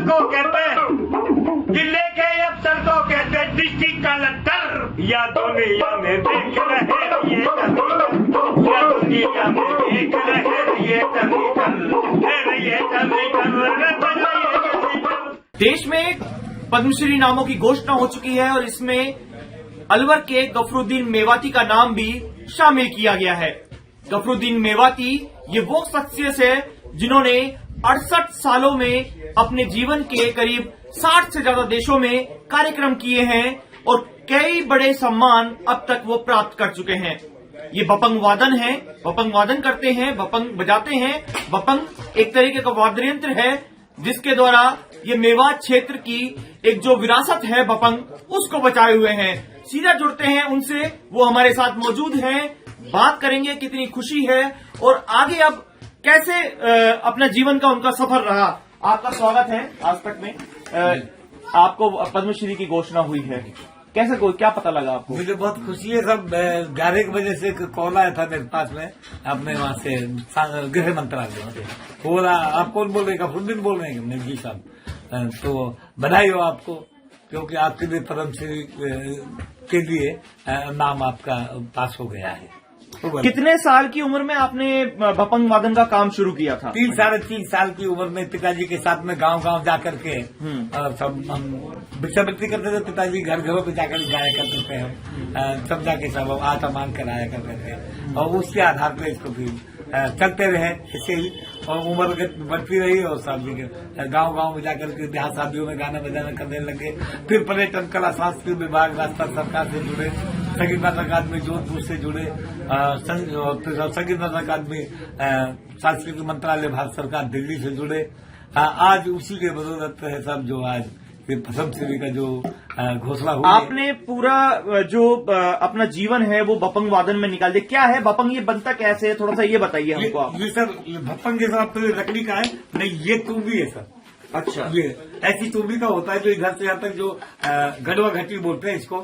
को कहते हैं, जिले के अफसर को कहते हैं डिस्ट्रिक्ट कलेक्टर। या दुनिया में देख रहे ये तरीकल, या दुनिया में देख रहे ये तरीकल, ये तरीकल। देश में पद्मश्री नामों की घोषणा हो चुकी है और इसमें अलवर के गफरुद्दीन मेवाती का नाम भी शामिल किया गया है। गफरुद्दीन मेवाती ये वो शख्सियत है जिन्होंने 68 सालों में अपने जीवन के करीब 60 से ज्यादा देशों में कार्यक्रम किए हैं और कई बड़े सम्मान अब तक वो प्राप्त कर चुके हैं। ये बपंग वादन है, बपंग वादन करते हैं, बपंग बजाते हैं। बपंग एक तरीके का वाद्य यंत्र है जिसके द्वारा ये मेवात क्षेत्र की एक जो विरासत है बपंग, उसको बचाए हुए हैं। सीधा जुड़ते हैं उनसे, वो हमारे साथ मौजूद हैं, बात करेंगे कितनी खुशी है और आगे अब कैसे अपना जीवन का उनका सफर रहा। आपका स्वागत है आज तक में। आपको पद्मश्री की घोषणा हुई है, कैसे क्या पता लगा आपको? मुझे बहुत खुशी है। सब 11 बजे से कॉल आया था मेरे पास में, अपने वहां से गृह मंत्रालय से। बोला आप कौन बोल रहे हैं? गफरुद्दीन बोल रहे हैं। मैं जी साहब, तो बधाई हो आपको, क्योंकि आपके लिए पद्मश्री के लिए नाम आपका पास हो गया है। कितने साल की उम्र में आपने बपंग वादन का काम शुरू किया था? 3-3.5 साल की उम्र में पिताजी के साथ में गांव-गांव जाकर के सब हम भिक्षावृत्ति करते थे। पिताजी घरों पे जाकर गाया करते थे। हम सब जाके सब आटा मांग कर आया करते थे और उसके आधार पर इसको फिर चलते रहे ऐसे ही, और उम्र बढ़ती रही और सब गांव-गांव में जाकर के ब्याह शादियों में गाना बजाना करने लगे। फिर पर्यटन कला सांस्कृतिक विभाग राजस्थान सरकार से जुड़े, संगीत नाटक अकादमी जोधपुर से जुड़े, संगीत नाटक अकादमी सांस्कृतिक मंत्रालय भारत सरकार दिल्ली से जुड़े। आज उसी के बदौलत है सब जो आज पद्मश्री का जो घोषणा हुई। आपने पूरा जो अपना जीवन है वो बपंग वादन में निकाल दिया। क्या है बपंग, ये बनता कैसे है, थोड़ा सा ये बताइए हमको आप। ये सर बपंग के साथ तो लकड़ी का है, नहीं ये तूबी है सर। अच्छा, ये ऐसी तूबी का होता है जो इधर से यहाँ तक जो गढ़वा घटी बोलते हैं इसको।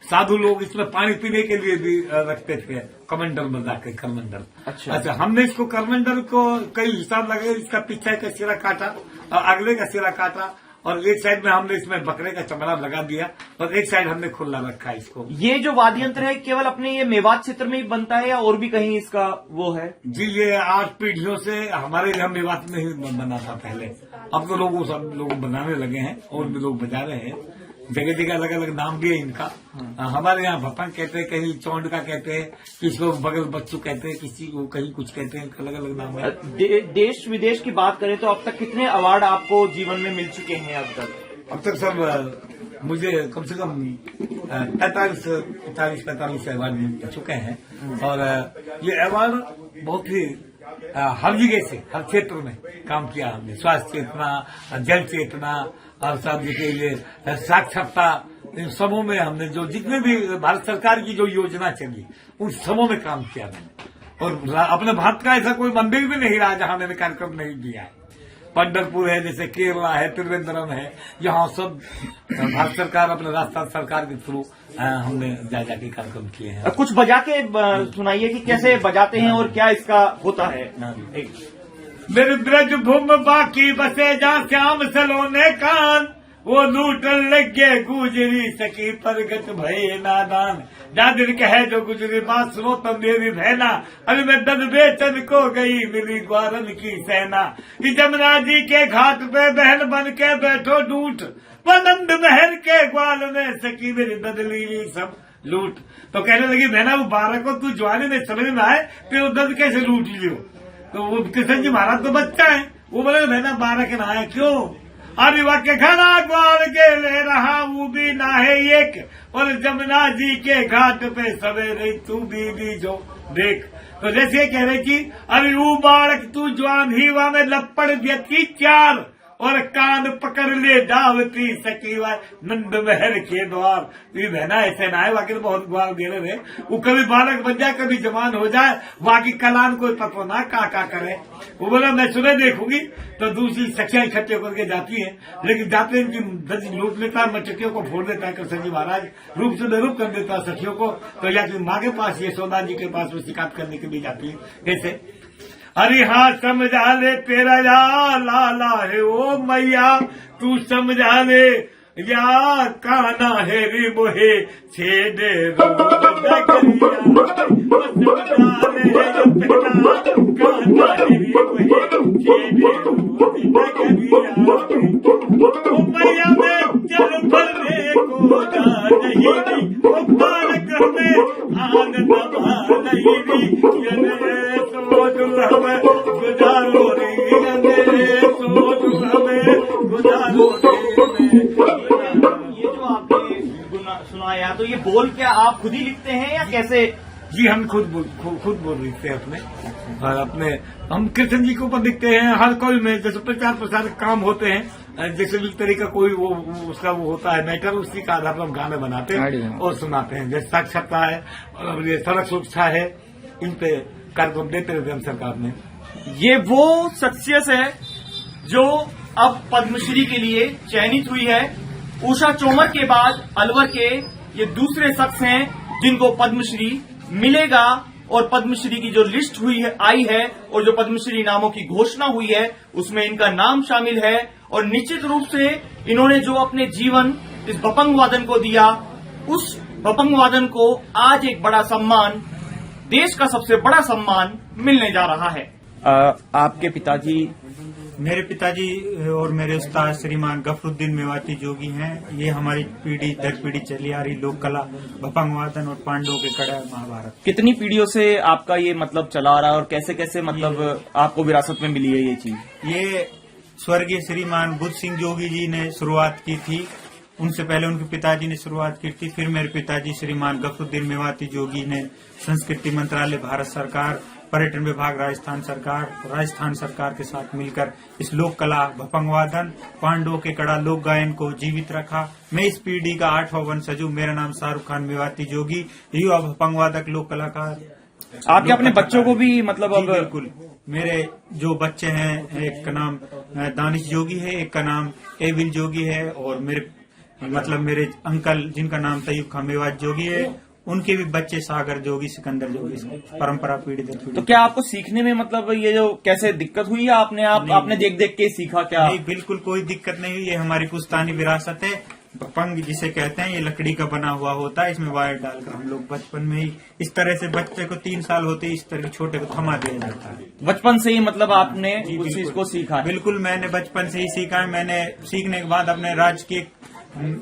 साधु लोग इसमें पानी पीने के लिए भी रखते थे, कमंडल बजा के करमंडल। अच्छा, हमने इसको करमंडल को कई हिसाब लगे, इसका पीछे का सिरा काटा और अगले का सिरा काटा और एक साइड में हमने इसमें बकरे का चमड़ा लगा दिया और एक साइड हमने खुला रखा है इसको। ये जो वाद्य यंत्र है केवल अपने ये मेवात क्षेत्र में ही बनता है या और भी कहीं इसका वो है? जी, ये 8 पीढ़ियों से हमारे यहाँ मेवात में ही बना था पहले। अब तो लोग सब लोग बनाने लगे हैं और भी लोग बजा रहे हैं। जगह जगह अलग अलग नाम भी है इनका। हमारे यहाँ भपंग कहते हैं, कहीं चौंड का कहते हैं, किसी को बगल बच्चू कहते हैं, किसी को कहीं कुछ कहते हैं, अलग अलग नाम है। देश विदेश की बात करें तो अब तक कितने अवार्ड आपको जीवन में मिल चुके हैं अब तक? अब तक सब मुझे कम से कम 45 अवार्ड मिल चुके हैं और ये अवार्ड बहुत ही हर जगह से, हर क्षेत्र में काम किया हमने। स्वास्थ्य चेतना, जल चेतना और सब के लिए साक्षरता, इन सबों में हमने जो जितने भी भारत सरकार की जो योजना चली उन सबों में काम किया मैंने। और अपने भारत का ऐसा कोई मंदिर भी नहीं रहा जहां मैंने कार्यक्रम नहीं किया है। पंढरपुर है, जैसे केरला है, त्रिवेंद्रम है, यहाँ सब भारत सरकार अपने राजस्थान सरकार के थ्रू हमने जा जाके कार्यक्रम किए हैं। कुछ बजा के सुनाइए कि कैसे बजाते हैं और क्या इसका होता है। मेरे ब्रज भूम बाकी बसे जा श्याम सलोने कान, वो लूटन लगे गुजरी सकी परगट भये नादान। दादिर कहे जो गुजरी बात सुनो तब मेरी बहना, अभी मैं दद बेचन को गई मिली ग्वारन की सेना। कि जमुना जी के घाट पे बहन बन के बैठो डूट, नंद महल के ग्वाल में सकी मेरी ददली सब लूट। तो कहने लगी बहना वो 12 को तू जवानी नहीं समझ में आए, फिर वो दद कैसे लूट लियो। तो वो कृष्ण जी महाराज तो बच्चा है, वो बोले बहना 12 के नहाए क्यों? अभी वाक्य घना ग्वाल के ले रहा वो भी ना है एक, और जमुना जी के घाट पे सवेरे तू भी जो देख। तो जैसे कह रही थी अभी वो बालक तू जवान ही वा में लपड़ व्यक्ति 4, और कान पकड़ ले डावती सकी नंद महल के द्वार। तो बहना ऐसे ना है, बाकी तो बहुत ग्वाल दे रहे। वो कभी बालक बन जाए, कभी जवान हो जाए, बाकी कलान कोई पता ना का करे। वो बोला मैं सुबह देखूंगी। तो दूसरी सखियां इकट्ठे करके जाती है, लेकिन जाते इनकी दज लूट लेता है, मचकियों को फोड़ देता है। कृष्ण जी महाराज रूप से बेरूप कर देता है सखियों को। तो या कि माँ के पास, यशोदा जी के पास वो शिकायत करने के लिए जाती है। कैसे अरे हाँ समझा ले तेरा या लाला है ओ मैया, तू समझा ले या काना है रे मोहे छेदे रोड डगरिया, समझा ले अपना काना है रे मोहे छेदे रोड डगरिया, ओ मैया मैं चल भरने को जा नहीं दी, ओ बालक में आनंद मा नहीं दी, ये तो दुल्हा में गुजारो रे, ये तो दुल्हा में गुजारो रे। ये जो आपने सुनाया तो ये बोल क्या आप खुद ही लिखते हैं या कैसे? जी हम खुद बोल लिखते हैं अपने, और अपने हम कृष्ण जी के ऊपर लिखते हैं। हर कोई में जैसे प्रचार प्रसार काम होते हैं, जैसे भी तरीका कोई वो उसका वो होता है मैटर, उसी का आधार पर हम गाने बनाते हैं और सुनाते हैं। जैसे साक्षरता है और ये सड़क सुरक्षा है, इन पे कार्यक्रम देते रहते हम सरकार में। ये वो शख्सियत है जो अब पद्मश्री के लिए चयनित हुई है। उषा चोमर के बाद अलवर के ये दूसरे शख्स हैं जिनको पद्मश्री मिलेगा, और पद्मश्री की जो लिस्ट हुई है आई है और जो पद्मश्री नामों की घोषणा हुई है उसमें इनका नाम शामिल है। और निश्चित रूप से इन्होंने जो अपने जीवन इस भपंग वादन को दिया, उस भपंग वादन को आज एक बड़ा सम्मान, देश का सबसे बड़ा सम्मान मिलने जा रहा है। आपके पिताजी? मेरे पिताजी और मेरे उस्ताद श्रीमान गफरुद्दीन मेवाती जोगी हैं। ये हमारी पीढ़ी दर पीढ़ी चली आ रही लोक कला भपंग वादन और पांडवों के कड़ा महाभारत। कितनी पीढ़ियों से आपका ये मतलब चला आ रहा है और कैसे कैसे मतलब आपको विरासत में मिली है ये चीज? ये स्वर्गीय श्रीमान बुद्ध सिंह जोगी जी ने शुरुआत की थी, उनसे पहले उनके पिताजी ने शुरुआत की थी। फिर मेरे पिताजी श्रीमान गफरुद्दीन मेवाती जोगी ने संस्कृति मंत्रालय भारत सरकार, पर्यटन विभाग राजस्थान सरकार के साथ मिलकर इस लोक कला भपंग वादन पांडवों के कड़ा लोक गायन को जीवित रखा। मैं इस पीढ़ी का 8वां वंशज हूँ। मेरा नाम शाहरुख खान मेवाती जोगी, युवा भपंग वादक लोक कलाकार। आपके अपने बच्चों को भी मतलब अब? बिल्कुल, मेरे जो बच्चे हैं, एक का नाम दानिश जोगी है, एक का नाम एविल जोगी है, और मेरे अंकल जिनका नाम तैयब खान मेवात जोगी है, उनके भी बच्चे सागर जोगी, सिकंदर जोगी, परंपरा पीढ़ी दर पीढ़ी। तो क्या आपको सीखने में मतलब ये जो कैसे दिक्कत हुई है? आपने देख देख के सीखा क्या? नहीं, बिल्कुल कोई दिक्कत नहीं हुई। ये हमारी पुश्तैनी विरासत है। भपंग जिसे कहते हैं, ये लकड़ी का बना हुआ होता है। इसमें वायर डालकर हम लोग बचपन में ही इस तरह से बच्चे को 3 साल होते ही इस तरह छोटे को थमा दिया जाता है। बचपन से ही मतलब आपने उस चीज को सीखा है? बिल्कुल, मैंने बचपन से ही सीखा है। मैंने सीखने के बाद अपने राजकीय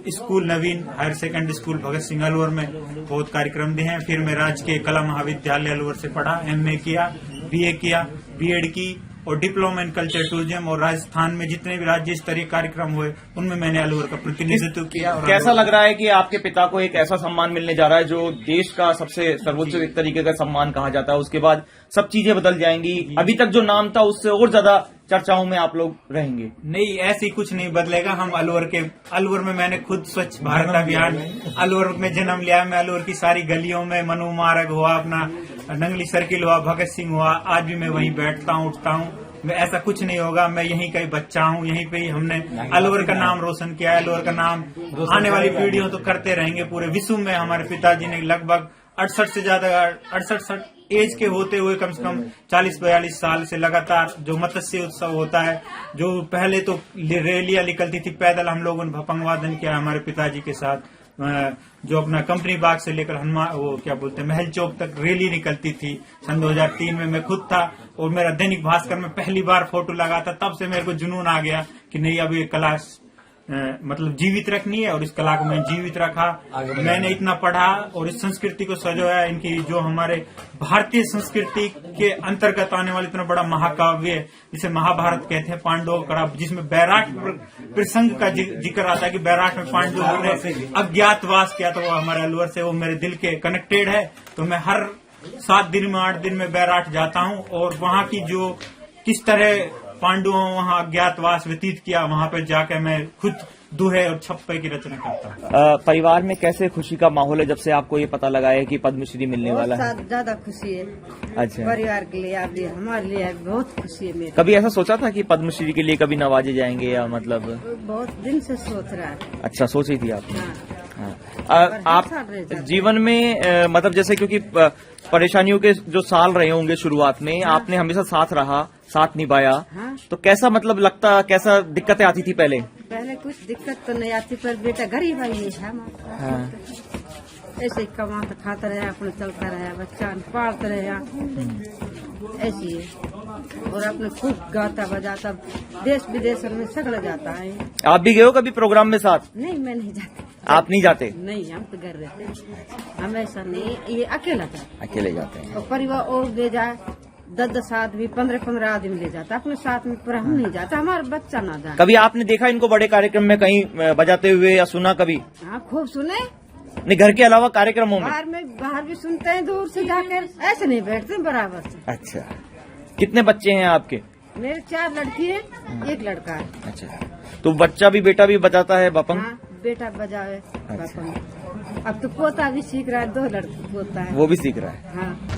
स्कूल नवीन higher secondary school Bhagat Singh Alwar में बहुत कार्यक्रम दिए हैं। फिर मैं राजकीय कला महाविद्यालय अलवर से पढ़ा, MA किया, BA किया, BEd की, और डिप्लोमा इन कल्चर टूरिज्म। और राजस्थान में जितने भी राज्य स्तरीय कार्यक्रम हुए उनमें मैंने अलवर का प्रतिनिधित्व किया। और कैसा लग रहा है कि आपके पिता को एक ऐसा सम्मान मिलने जा रहा है जो देश का सबसे सर्वोच्च एक तरीके का सम्मान कहा जाता है? उसके बाद सब चीजें बदल जाएंगी। अभी तक जो नाम था उससे और ज्यादा चर्चाओं में आप लोग रहेंगे? नहीं, ऐसी कुछ नहीं बदलेगा। हम अलवर में मैंने खुद स्वच्छ भारत अभियान अलवर में जन्म लिया। मैं अलवर की सारी गलियों में मनु मार्ग हुआ, अपना नंगली सर्किल हुआ, भगत सिंह हुआ, आज भी मैं वहीं बैठता हूँ, उठता हूँ। मैं ऐसा कुछ नहीं होगा। मैं यहीं का ही बच्चा हूँ। यहीं पे ही हमने अलवर का नाम रोशन किया है। अलवर का नाम आने वाली पीढ़ियों तो करते रहेंगे। पूरे विश्व में हमारे पिताजी ने लगभग 68 से ज्यादा 68 एज के होते हुए कम से कम 40-42 साल से लगातार जो मत्स्य उत्सव होता है, जो पहले तो रैलियां निकलती थी पैदल, हम लोगों ने भपंग वादन किया हमारे पिताजी के साथ। जो अपना कंपनी बाग से लेकर महल चौक तक रैली निकलती थी। सन 2003 में मैं खुद था और मेरा दैनिक भास्कर में पहली बार फोटो लगा था। तब से मेरे को जुनून आ गया कि नहीं, अब ये कला जीवित रखनी है, और इस कला को मैं जीवित रखा। मैंने इतना पढ़ा और इस संस्कृति को सजोया। इनकी जो हमारे भारतीय संस्कृति के अंतर्गत आने वाला इतना बड़ा महाकाव्य है जिसे महाभारत कहते हैं, पांडवों का, जिसमें बैराट प्रसंग का जिक्र आता है कि बैराट में पांडवों ने अज्ञातवास किया, तो वो हमारे अलवर से वो मेरे दिल के कनेक्टेड है। तो मैं हर 7 दिन में 8 दिन में बैराट जाता हूँ और वहाँ की जो किस तरह पांडवों वहाँ अज्ञातवास व्यतीत किया, वहाँ पर जाकर मैं खुद दोहे और छप्पे की रचना करता हूँ। परिवार में कैसे खुशी का माहौल है जब से आपको ये पता लगा है कि पद्मश्री मिलने वाला है? बहुत ज्यादा खुशी है। अच्छा, परिवार के लिए, आप लिए, हमारे लिए बहुत खुशी है। मेरे कभी ऐसा सोचा था कि पद्मश्री के लिए कभी नवाजे जाएंगे, या मतलब? बहुत दिन से सोच रहा है। अच्छा, सोची थी आपने? हाँ। आप जीवन में मतलब जैसे क्योंकि परेशानियों के जो साल रहे होंगे शुरुआत में, आपने हमेशा साथ रहा, साथ निभाया, हाँ। तो कैसा मतलब लगता, कैसा दिक्कतें आती थी पहले? पहले कुछ दिक्कत तो नहीं आती, पर बेटा गरीब है ये है हमारा। हाँ। ऐसे ही कमाता खाता रहे, अपने चलता रहे, बच्चा पालते रहे, ऐसे ही है। और अपने खूब गाता बजाता देश विदेश में सगड़ जाता है। आप भी गए हो कभी प्रोग्राम में साथ? नहीं, मैं नहीं जाती। आप नहीं जाते? नहीं, हम तो घर रहते हैं, हमेशा नहीं, ये अकेला था। अकेले जाते हैं। और परिवार और ले जाए 10-10 आदमी, 15-15 आदमी ले जाता अपने साथ में, पर हम नहीं जाता, हमारा बच्चा ना जाए। कभी आपने देखा इनको बड़े कार्यक्रम में कहीं बजाते हुए या सुना कभी? हाँ, खूब सुने। नहीं, घर के अलावा कार्यक्रमों में? बाहर भी सुनते हैं, दूर से जाकर, ऐसे नहीं बैठते बराबर से। अच्छा, कितने बच्चे हैं आपके? मेरे 4 लड़की है, 1 लड़का है। अच्छा, तो बच्चा भी, बेटा भी बजाता है बपंग? हाँ, बेटा बजावे बपंग। अब तो पोता भी सीख रहा है, 2 लड़के पोता है। वो भी सीख रहा है। हाँ।